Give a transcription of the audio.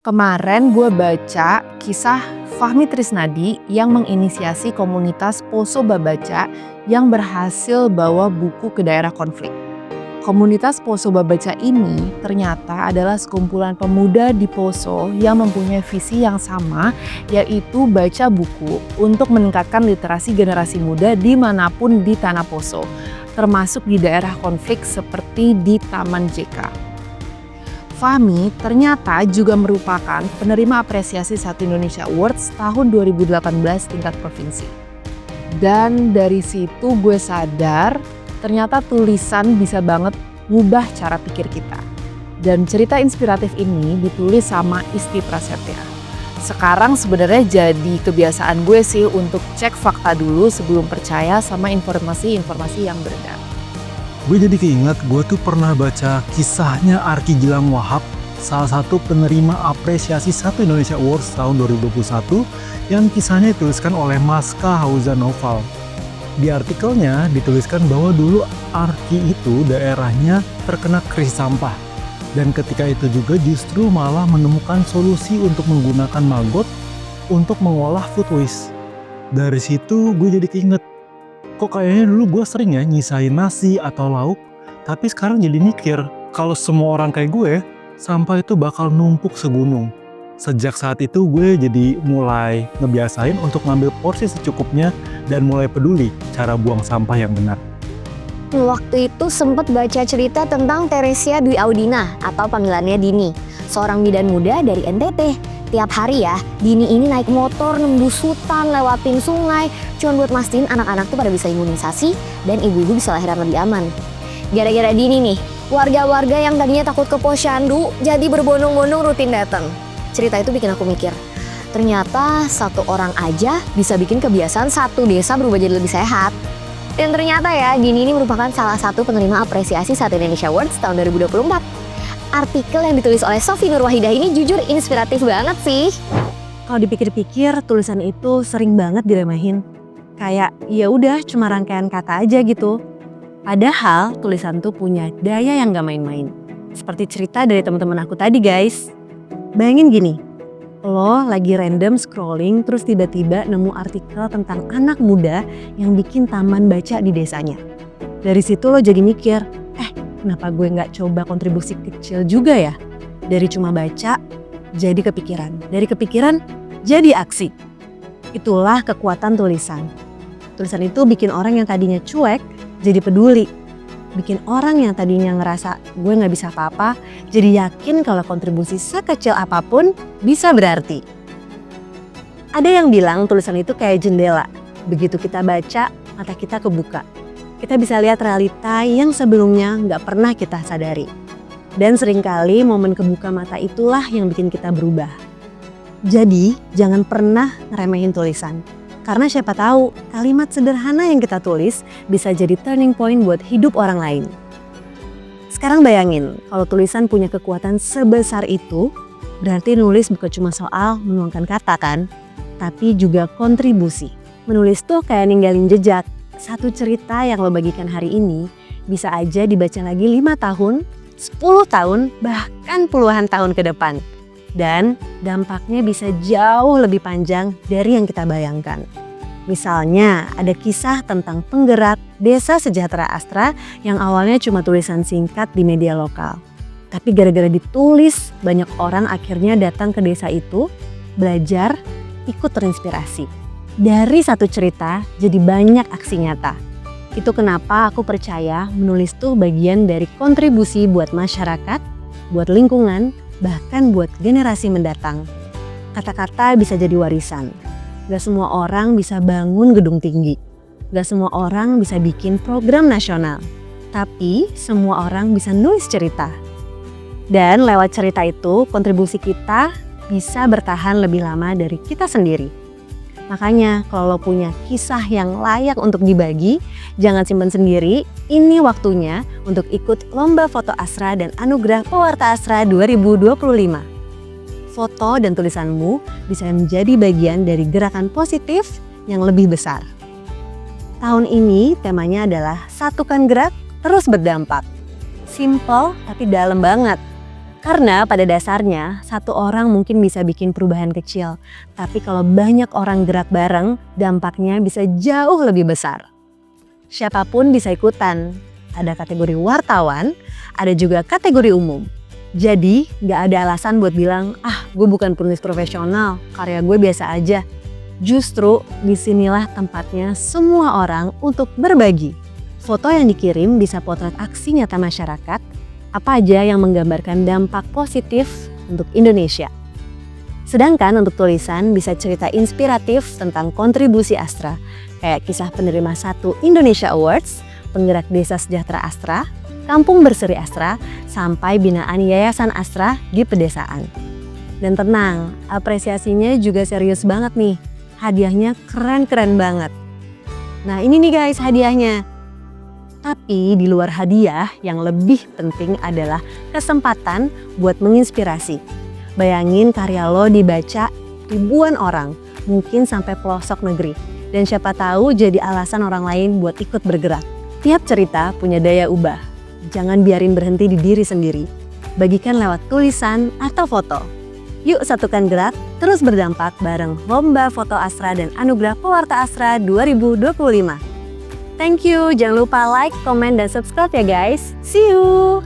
Kemarin gue baca kisah Fahmi Trisnadi yang menginisiasi komunitas Poso Babaca yang berhasil bawa buku ke daerah konflik. Komunitas Poso Babaca ini ternyata adalah sekumpulan pemuda di Poso yang mempunyai visi yang sama, yaitu baca buku untuk meningkatkan literasi generasi muda dimanapun di Tanah Poso, termasuk di daerah konflik seperti di Taman JK. Fahmi ternyata juga merupakan penerima apresiasi Satu Indonesia Awards tahun 2018 tingkat provinsi. Dan dari situ gue sadar ternyata tulisan bisa banget ngubah cara pikir kita. Dan cerita inspiratif ini ditulis sama Isti Prasetya. Sekarang sebenarnya jadi kebiasaan gue sih untuk cek fakta dulu sebelum percaya sama informasi-informasi yang beredar. Gue jadi keinget gue tuh pernah baca kisahnya Arki Gilang Wahab, salah satu penerima apresiasi Satu Indonesia Awards tahun 2021 yang kisahnya dituliskan oleh Maska Hauza Noval. Di artikelnya dituliskan bahwa dulu Arki itu daerahnya terkena krisis sampah. Dan ketika itu juga justru malah menemukan solusi untuk menggunakan maggot untuk mengolah food waste. Dari situ gue jadi keinget, kok kayaknya dulu gue sering ya nyisain nasi atau lauk, tapi sekarang jadi mikir kalau semua orang kayak gue, sampah itu bakal numpuk segunung. Sejak saat itu gue jadi mulai ngebiasain untuk ngambil porsi secukupnya dan mulai peduli cara buang sampah yang benar. Waktu itu sempat baca cerita tentang Teresia Dwi Audina atau panggilannya Dini, seorang bidan muda dari NTT. Tiap hari ya, Dini ini naik motor nembus hutan, lewatin sungai, cuma buat mastiin anak-anak tuh pada bisa imunisasi dan ibu-ibu bisa lahiran lebih aman. Gara-gara Dini nih, warga-warga yang tadinya takut ke posyandu jadi berbondong-bondong rutin datang. Cerita itu bikin aku mikir, ternyata satu orang aja bisa bikin kebiasaan satu desa berubah jadi lebih sehat. Dan ternyata ya, Dini ini merupakan salah satu penerima apresiasi Satu Indonesia Awards tahun 2024. Artikel yang ditulis oleh Sofi Nurwahidah ini jujur inspiratif banget sih. Kalau dipikir-pikir tulisan itu sering banget diremehin. Kayak ya udah cuma rangkaian kata aja gitu. Padahal tulisan tuh punya daya yang gak main-main. Seperti cerita dari teman-teman aku tadi guys. Bayangin gini, lo lagi random scrolling terus tiba-tiba nemu artikel tentang anak muda yang bikin taman baca di desanya. Dari situ lo jadi mikir, kenapa gue gak coba kontribusi kecil juga ya? Dari cuma baca, jadi kepikiran. Dari kepikiran, jadi aksi. Itulah kekuatan tulisan. Tulisan itu bikin orang yang tadinya cuek, jadi peduli. Bikin orang yang tadinya ngerasa gue gak bisa apa-apa, jadi yakin kalau kontribusi sekecil apapun bisa berarti. Ada yang bilang tulisan itu kayak jendela. Begitu kita baca, mata kita kebuka. Kita bisa lihat realita yang sebelumnya nggak pernah kita sadari. Dan seringkali momen kebuka mata itulah yang bikin kita berubah. Jadi jangan pernah ngeremehin tulisan. Karena siapa tahu kalimat sederhana yang kita tulis bisa jadi turning point buat hidup orang lain. Sekarang bayangin kalau tulisan punya kekuatan sebesar itu, berarti nulis bukan cuma soal menuangkan kata kan, tapi juga kontribusi. Menulis tuh kayak ninggalin jejak. Satu cerita yang lo bagikan hari ini bisa aja dibaca lagi 5 tahun, 10 tahun, bahkan puluhan tahun ke depan. Dan dampaknya bisa jauh lebih panjang dari yang kita bayangkan. Misalnya ada kisah tentang penggerak Desa Sejahtera Astra yang awalnya cuma tulisan singkat di media lokal. Tapi gara-gara ditulis, banyak orang akhirnya datang ke desa itu, belajar, ikut terinspirasi. Dari satu cerita jadi banyak aksi nyata. Itu kenapa aku percaya menulis tuh bagian dari kontribusi buat masyarakat, buat lingkungan, bahkan buat generasi mendatang. Kata-kata bisa jadi warisan. Gak semua orang bisa bangun gedung tinggi. Gak semua orang bisa bikin program nasional. Tapi semua orang bisa nulis cerita. Dan lewat cerita itu kontribusi kita bisa bertahan lebih lama dari kita sendiri. Makanya kalau lo punya kisah yang layak untuk dibagi, jangan simpan sendiri. Ini waktunya untuk ikut Lomba Foto Asra dan Anugerah Pewarta Asra 2025. Foto dan tulisanmu bisa menjadi bagian dari gerakan positif yang lebih besar. Tahun ini temanya adalah Satukan Gerak, Terus Berdampak. Simple tapi dalam banget. Karena pada dasarnya satu orang mungkin bisa bikin perubahan kecil, tapi kalau banyak orang gerak bareng, dampaknya bisa jauh lebih besar. Siapapun bisa ikutan. Ada kategori wartawan, ada juga kategori umum. Jadi gak ada alasan buat bilang, gue bukan penulis profesional, karya gue biasa aja. Justru disinilah tempatnya semua orang untuk berbagi. Foto yang dikirim bisa potret aksi nyata masyarakat, apa aja yang menggambarkan dampak positif untuk Indonesia. Sedangkan untuk tulisan bisa cerita inspiratif tentang kontribusi Astra, kayak kisah penerima 1 Indonesia Awards, penggerak desa sejahtera Astra, kampung berseri Astra, sampai binaan Yayasan Astra di pedesaan. Dan tenang, apresiasinya juga serius banget nih. Hadiahnya keren-keren banget. Nah ini nih guys hadiahnya. Tapi di luar hadiah yang lebih penting adalah kesempatan buat menginspirasi. Bayangin karya lo dibaca ribuan orang, mungkin sampai pelosok negeri. Dan siapa tahu jadi alasan orang lain buat ikut bergerak. Tiap cerita punya daya ubah. Jangan biarin berhenti di diri sendiri. Bagikan lewat tulisan atau foto. Yuk satukan gerak, terus berdampak bareng Lomba Foto Astra dan Anugerah Pewarta Astra 2025. Thank you, jangan lupa like, komen, dan subscribe ya guys. See you!